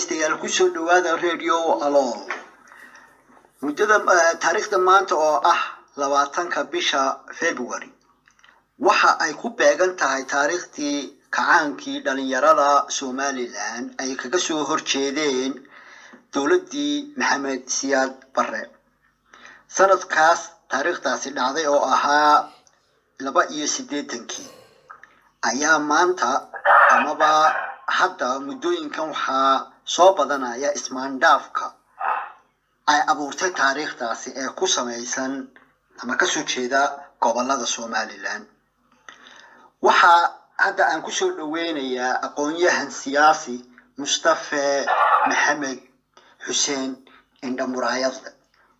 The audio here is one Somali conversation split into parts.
dhagaystayaal ku soo dhawaada radio alool muddada taariikhda maanta oo ah 20ka bisha February waxa ay ku beegan tahay taariikhtii kacaankii dhalinyarada Somaliland ay kaga soo horjeedeen dawladdii Maxamed Siyaad Barre sanadkaas taariikhdaasi dhacday oo ahaa 82 ayaa maanta amaba hadda muddooyinkan waxaa soo badanaya ismaandhaafka ay abuurtay taariikhdaasi ee ku samaysan ama ka soo jeeda gobolada Somaliland waxa hadda aan ku soo dhaweynayaa aqoonyahan siyaasi Mustafa Maxamed Xuseen Indhamuraayad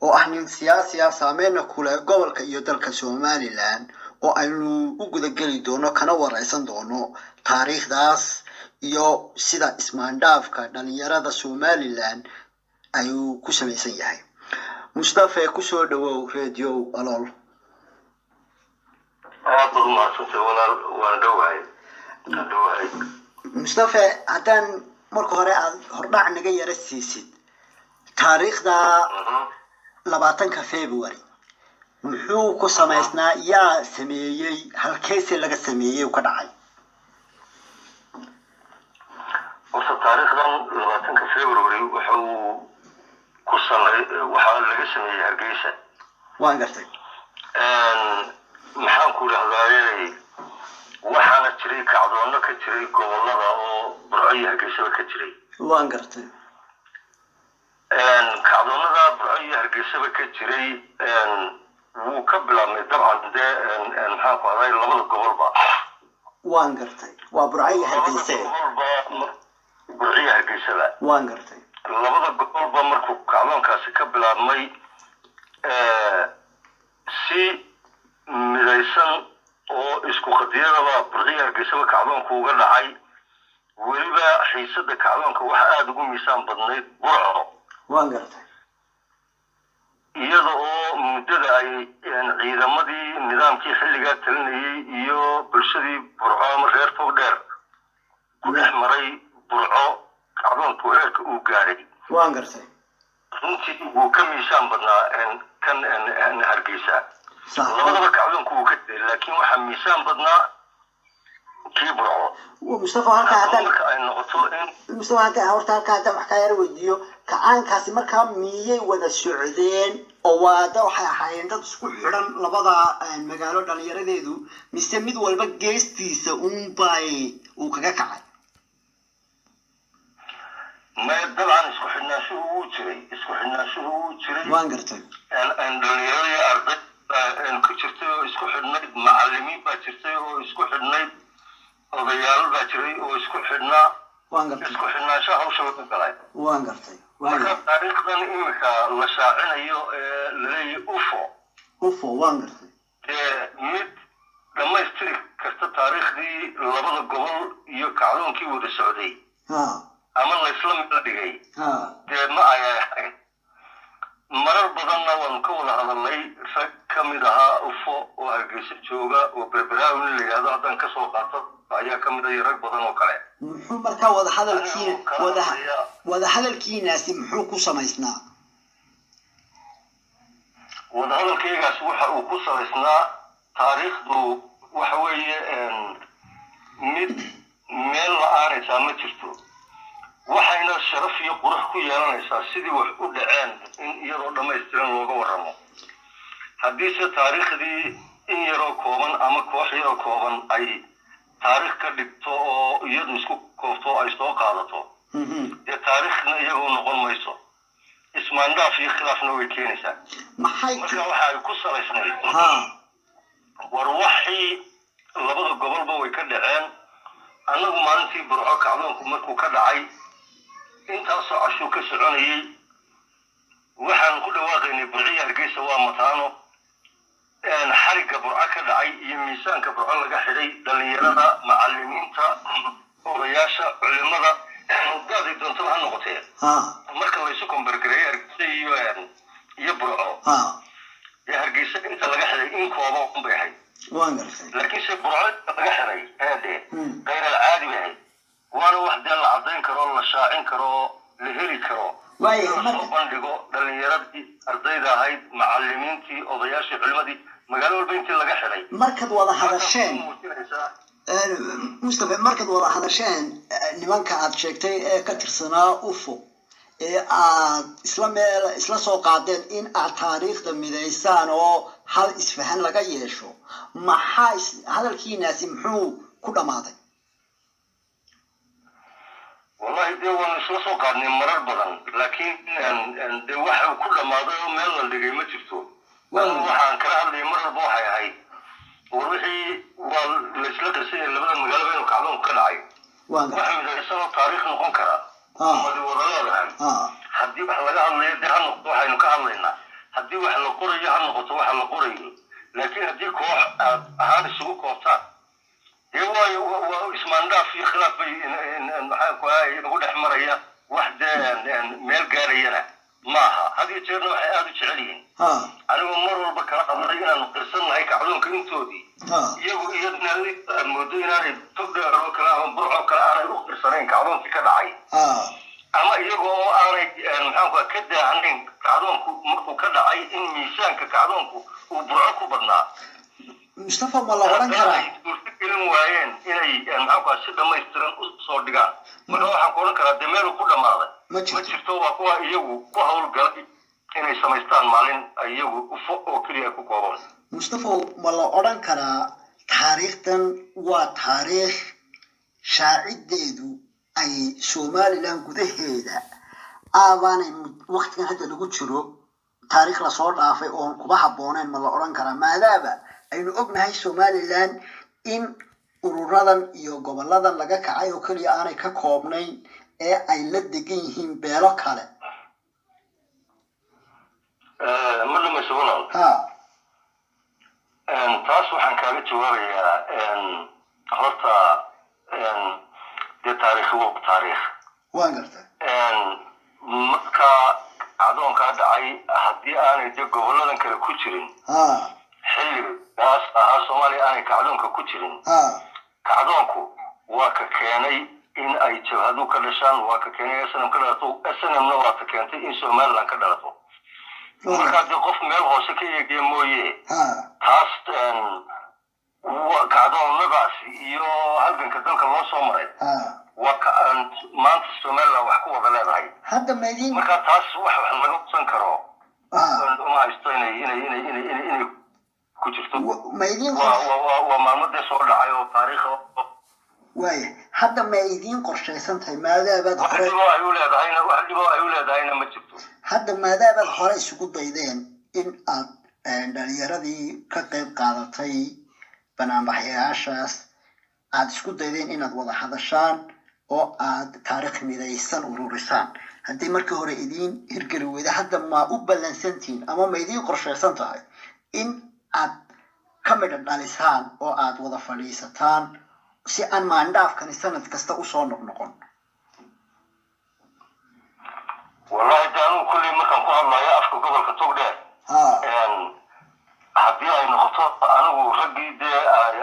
oo ah nin siyaasi ah saameyn ku leh gobolka iyo dalka Somaliland oo aynu u guda gali doono kana waraysan doono taariikhdaas iyo sida ismaandhaafka dhalinyarada Somaliland ayuu ku samaysan yahay Mustafa ku soo dhawow radio alool Mustafa hadan marka hore aad hordhac naga yara siisid taariikhda 20ka February muxuu ku samaysnaa yaa sameeyay halkeese laga sameeyay ka dhacay taariikhdan 20ka February wuxuu ku salay waxa laga sameeyay Hargeysa waan gartay maxaan ku raadayay waxaana jiray kacdoonno ka jiray gobolada oo Burco Hargeysa ka jiray waan gartay kacdoonnada Burco Hargeysa ka jiray wuu ka bilaabmay dabcan maxaan ku aday labada gobolba waan gartay waa Burco Hargeysa Burco Hargeysa waan gartay labada gobolba markuu kacdoonkaasi ka bilaabmay si midaysan oo isku qadiyadaba Burco Hargeysa kacdoonku uga dhacay waliba xiisada kacdoonka waxa aad ugu miisaan badnayd Burco waan gartay iyadoo muddada ay ciidamadii nidaamkii xilliga talinayay iyo bulshadii Burco reer Togdheer ku dhex maray Burco kacdoonku heerka uu gaaray waan gartay runtii uu ka miisaan badnaa kan Hargeysa labadaba kacdoonku uu ka jiray laakiin waxa miisaan badnaa kii Burco Mustafa halka hadan ay noqoto Mustafa halka hadan wax ka yar weydiyo kacaankaasi markaa miyay wada socdeen oo waada waxay ahaayeen dad isku xiran labada magaalo dhalinyaradeedu mise mid walba geestiisa bay uu kaga kacay ما طبعا اسكو حنا شو جري وان قرتي ان دنيا ارض ان كجرتو اسكو حنا معلمين با جرتي او اسكو حنا odayaal ba jiray oo isku xidhnaa waan gartay isku xidhnaansho hawsha u galay waan gartay marka taariikhdan imika la shaacinayo leeyahay ufo waan gartay mid dhamaystiri karta taariikhdii labada gobol iyo kacdoonkii wada socday ama la isla mid dhigay ma ay ahayn marar badanna waan ka wada hadalnay rag kamid ahaa ufo oo Hargeysa jooga oo Berberaawin la yiraahdo hadan ka soo qaato ayaa kamid ah rag badan oo kale muxuu marka wada hadalkiinaasi muxuu ku samaysnaa wada hadalkiigaas waxa uu ku samaysnaa taariikhdu waxa weeye mid meel la aanaysa ma jirto waxayna sharaf iyo qurux ku yeelanaysaa sidii wax u dhaceen in iyadoo dhameystiran looga waramo haddii se taariikhdii in yaroo kooban ama koox yaroo kooban ay taariikh ka dhigto oo iyadu isku koofto ay soo qaadato taariikhna iyagoo noqon mayso ismaandhaaf iyo khilaafna way keenaysaa marka waxa ay ku salaysnayd war waxii labada gobolba way ka dhaceen annagu maalintii Burco kacdoonku markuu ka dhacay intaasoo casho ka soconayay waxaan ku dhawaaqaynay Burco Hargeysa waa mataano xariga Burco ka dhacay iyo miisaanka Burco laga xidhay dhalinyarada macallimiinta odayaasha culimada dadii doonto ha noqotee marka la isku kombargareeyay Hargeysa iyo Burco Hargeysa inta laga xidhay in kooban bay ahayd waan gartay laakiin se Burco laga xidhay غير العادي وانا واحد يلا عطين كرو لا شاعين كرو لهري كرو واي بندقو دلنيردي ardayda ahayd macallimiintii odayaashii culimadii magaalo walba intii laga xiray markad wada hadasheen Mustafa markad wada hadasheen nimanka aad sheegtay ee ka tirsanaa UFO ee aad isla soo qaadeen in aad taariikhda mideysaan oo hal isfahan laga yeesho maxaa hadalkiinaasi muxuu ku dhamaaday والله دي وانا سو قادني مرر بدن لكن دي waxa ku dhamaado meel la dhigay ma jirto waxaan kala hadlay marar boo hay wixii la isla qasay labada magaalo bay kacdoon ka dhacay waxa midaysan taariikh noqon kara madu wadaladaan hadii wax laga hadlayo daan waxaynu ka hadlaynaa hadii wax la qorayo ha noqoto wax la qorayo laakiin hadii koox ahaan isugu koobtaan هو اسماندا في خلاف بين maxaa ku ahay ugu dhaxmaraya waxda meel gaarayna maaha hadii jeerna waxay aad u jeceliin anigu mar walba kala qadray inaan qirsanahay kacdoonka intoodii iyagu iyadna moodo inay togdaro kala burco kala aanay u qirsaneen kacdoonka ka dhacay ama iyagoo aanay maxaa ka daahanin kacdoonku markuu ka dhacay in miisaanka kacdoonku uu burco ku badnaa Mustafa ma la oran karaa in waayeen inay maxaa si dhameystiran u soo dhigaan marka waxaan ku oran karaa demeelo ku dhamaaday ma jirto waa kuwa iyagu ku hawl galay inay sameystaan maalin iyagu oo kaliya ku kooban Mustafa ma la oran karaa taariikhdan waa taariikh shaacideedu ay Soomaaliland gudaheeda aabaanay waqtigan hadda lagu jiro taariikh la soo dhaafay oo kuba habooneen ma la oran karaa maadaaba aynu ognahay Soomaaliland in ururadan iyo goboladan laga kacay oo kaliya aanay ka koobnayn ee ay la degan yihiin beelo kale madama suulan taas waxaan kaaga jawaabayaa horta de taariikh waan gartay marka adoonka dhacay hadii aanay de goboladan kale ku jirin xilligaas Soomaaliya aanay kacdoonka ku jirin kacdoonku waa ka keenay in ay jabhadu ka dhashaan waa ka keenay sanam ka dhalato sanamna waa ka keentay in Soomaaliland ka dhalato marka qof meel hoose ka yeegay mooyee taas waa kacdoonnadaas iyo halganka dalka loo soo maray waa ka maanta Soomaaliland wax ku wada leedahay hadda meedin marka taas wax laga qabsan karo uma haysto inay كجرتو مايدين ومعلومات سو دحاي او تاريخ واي حتى مايدين قرشيسنتay maadaaba hore waxa uu leedahayna ma jirto hadda maadaaba hore isugu daydeen in aad dhalinyaradii ka qayb qaadatay banaanbaxayaashaas aad isku daydeen inaad wada hadashaan oo aad taariikh midaysan ururisaan hadii markii hore idin hirgeli wada hadda ma u balansantiin ama maydin qorsheysan tahay in aad kamid dhalisaan oo aad wada fadhiisataan si aan maandhaafkan sanad kasta u soo noqon wallahi daanu kulli markaan ku hadlayo afka gobolka Togdheer hadii ay noqoto anigu ragii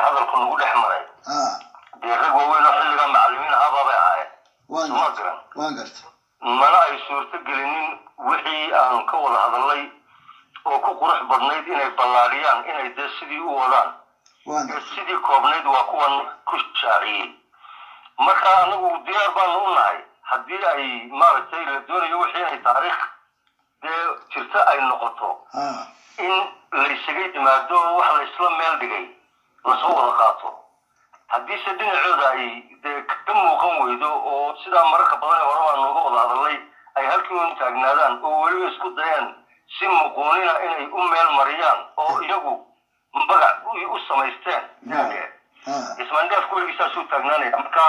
hadalku nagu dhex maray rag waaweyn oo xilliga macallimiin ahaaba ay waan gartay mana ay suurto gelinin wixii aan ka wada hadalay oo ku qurux badnayd inay ballaariyaan inay sidii u wadaan sidii koobnayd waa kuwan ku shaaciyay marka anagu diyaar baan u nahay hadii ay maaragtay la doonayo wixii ay taariikh jirta ay noqoto in la isaga yimaado wax la isla meel dhigay la soo wada qaato hadii se dhinacooda ay ka muuqan weydo oo sida marka badan ee horeba nooga wada hadalay ay halkii u taagnaadaan oo weli isku dayaan si muqoonina inay u meel mariyaan oo iyagu magac u samaysteen ismaandaaf kuwiisa soo taagnaanay marka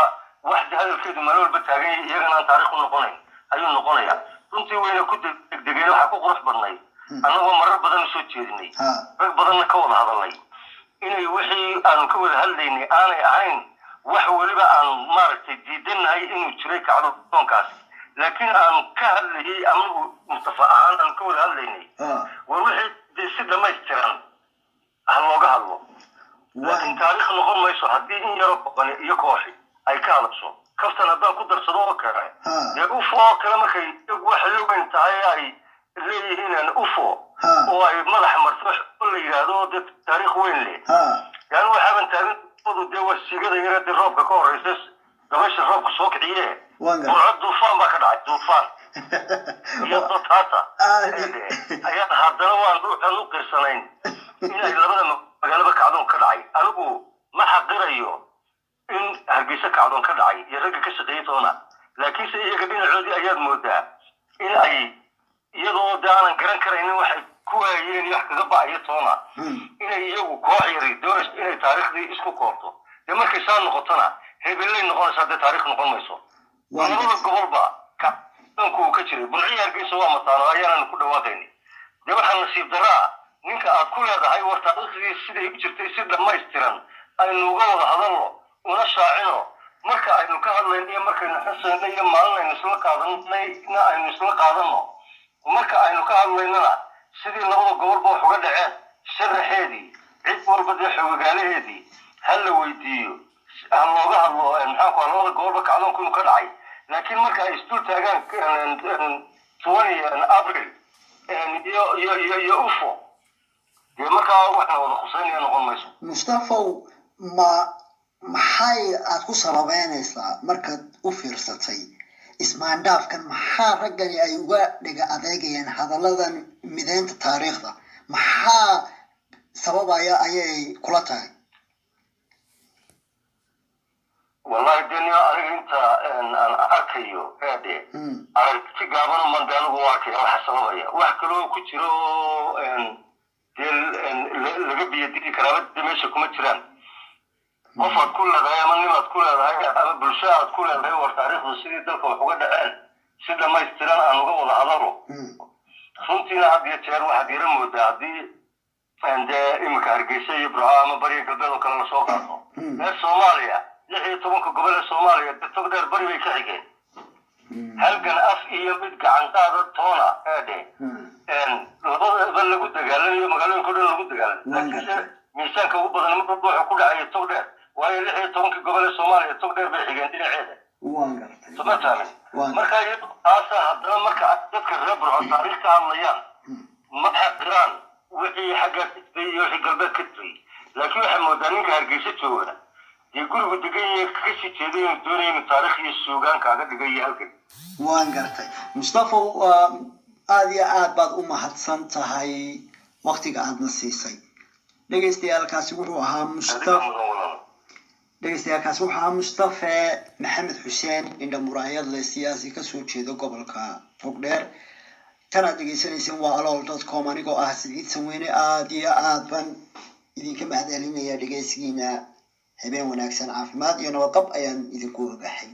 wax hadalkeedu meel walba taagan iyagana taariikh noqonay ayuu noqonaya runtii weyna ku degdegay waxa ku qurux badnay anagoo marar badan soo jeedinay rag badan ka wada hadalay inay wixii aan ka wada hadlaynay aanay ahayn wax waliba aan maaragtay diidanahay inuu jiray kacdoonkaas laakiin aan ka hadlayay anigu Mustafa aan ka wada hadlaynay wixii si dhameystiran looga hadlo laakiin taariikh noqon mayso haddii in yaro boqon iyo kooxi ay ka hadasho كفتنا هذا قدر صدوق كره يقفوا كلام كي واحد وين تعي اللي هنا أوفو وأي ملح مرفوع كل هذا ده تاريخ وين لي يعني واحد من تاريخ بدو دوا السجادة يرد الراب كوريسس دمش الراب كسوق عيه وعد طوفان ما كان عد طوفان يضط هذا أيام هذا وانو قرصنين إن لبنا مجال بكعدون كدعي أنا ما حقيره إن هرجيسك كعدون كدعي يرجع كشقيتونا لكن سيجي بين العودي أيام مدة إن أي iyadoo daanan garan karaynin waxay ku waayeen wax kaga baahiyo toona inay iyagu koox yari doonayso inay taariikhdii isku koobto de markay soo noqotona hebelay noqonaysa de taariikh noqon mayso labada gobolba ka danku ka jiray bulciyaarkiisa waa mataano ayaan ku dhawaaqayni de waxaan nasiib daraa ninka aad ku leedahay war taariikhdii sidii u jirtay si dhammaystiran aynu uga wada hadalno una shaacino marka aynu ka hadlayno markaynu xusayno iyo maalinaynu isla qaadanayna aynu isla qaadano marka aynu ka hadlaynana sidii labada gobolba wax uga dhaceen sharaxeedii cid walba dee xoogagaalaheedii hal la weydiiyo hal looga hadlo maxaa ku labada gobolba kacdoonku inuu ka dhacay laakiin marka ay isdul taagaan 20 abril iyo ufo dee markaa waxna wada khuseynaya noqon mayso mustafow maxay aad ku sababeynaysaa markaad u fiirsatay ismaandhaafkan maxaa raggani ay uga dhiga adeegayaan hadalladan mideynta taariikhda maxaa sababaya ayay kula tahay wallahi dunya arinta aan arkayo hade aragti gaaban mandanagu arkay waxa sababaya wax kale oo ku jiro laga biyadii karaabada meesha kuma jiraan qofad ku leedahay ama nimaad ku leedahay ama bulshada ku leedahay war taariikhdu sidii dalka wax uga dhaceen si dhammaystiran aan uga wada hadalno runtiina had iyo jeer waxaad yara moodaa haddii imika hargeysa iyo burco ama bariga galbeed oo kale la soo qaato reer soomaaliya 16 gobol ee soomaaliya tog dheer bari bay ka xigeen halkan af iyo mid gacan qaada toona labadaba lagu dagaalamayo magaalooyinka dhan lagu dagaalamayo miisaanka ugu badan marka wuxuu ku dhacay tog dheer waayo 16 gobol ee soomaaliya tog dheer bay xigeen dhinaceeda marka taasa haddana marka dadka reer burco taariikh ka hadlayaan ma xaqiraan wixii xagga iyo wixii galbeed ka tagay laakiin waxay moodaa ninka hargeysa jooga dee gurigu degan yahay ka sii jeeday inuu doonayo inuu taariikh iyo suugaan kaaga dhigay halkan waan gartay mustafow aad iyo aad baad u mahadsan tahay waqtiga aadna siisay dhegeystayaaalkaasi wuxuu ahaa mustafa maxamed xuseen indha muraayad leh siyaasi ka soo jeeda gobolka togdheer tanaad dhegeysanayseen waa alool.com anigoo ah Siciid Samweyne aad iyo aad baan idinka mahadcelinayaa dhegeysigiina habeen wanaagsan caafimaad iyo nabad qab ayaan idinku ogahay